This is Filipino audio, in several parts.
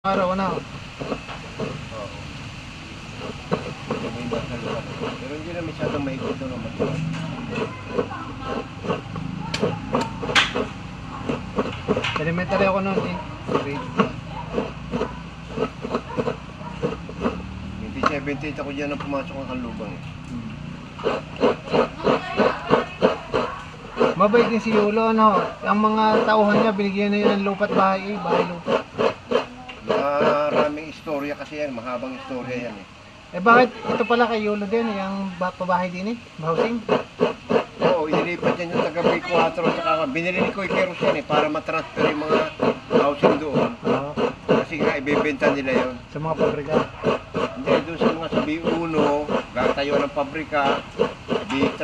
Araw na. Oo. May bakal pa. Pero hindi na masyadong maikot doon naman. Elementary ako noon eh. Grade. 2078 ako dyan nang pumasok ang Kanlubang eh. Mabait din si Yulo, ano. Ang mga tauhan niya, binigyan na yun ng lupa't bahay eh. Bahay lupa. Maraming istorya kasi yan, mahabang istorya yan eh. Eh bakit ito pala kay Yulo din, yung pabahay din eh? Housing? Oo, inilipat yan yung taga B4 at binili ni Koy Keros yan eh para matransfer yung mga housing doon. Oo. Kasi nga ibebenta nila yon. Sa mga pabrika. Hindi, doon sa mga sa B1, gatayo ng pabrika, B3,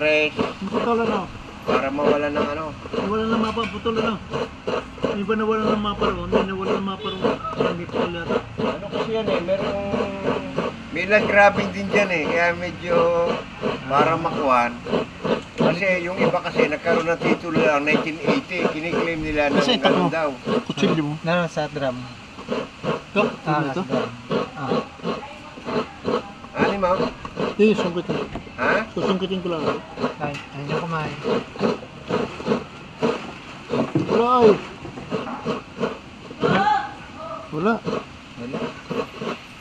Putol ano? para mawala ng ano. Wala na mapa, putol ano? May ba nawala ng mapa roon? May nawala ng mapa roon. Hindi ko ulit. Ano kasi yan eh, may land grabbing din dyan eh, kaya medyo para makuhan. Kasi yung iba kasi nagkaroon ng titulo lang 1980, kiniklaim nila ng Kasi ganun takbo. daw. Kutsilyo mo. Naroon sa drum. Ito? Ah, Ito? sa drum. Ah. Ano mo? Hindi, sungkitin. Ha? Susungkitin ko lang. Ay, ayun yung kumain. Wala ay. Wala. Wala.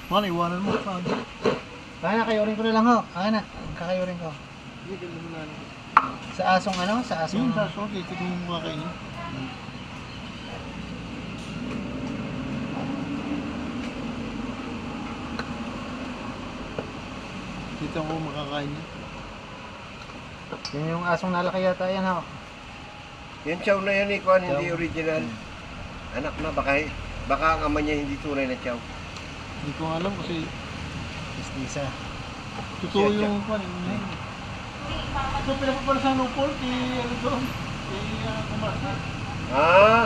Wala, iwanan mo. Saan? Kaya na, kayurin ko na lang ho. Kaya na, kakayurin ko. Hindi, ganda mo na. Sa asong ano? Sa asong... Yung saso, dito yung mga kainin. Dito ako makakain niya. Yun yung asong nalaki yata yan ho. Yung chow na yan eh, kuhan, hindi Chow. original. Anak na, baka ang ama niya hindi tunay na chow. Hindi ko alam kasi Istisa. totoo Siya, yung pan. Ito pinapapala sa lupol, ano doon? Kumasa. Ah!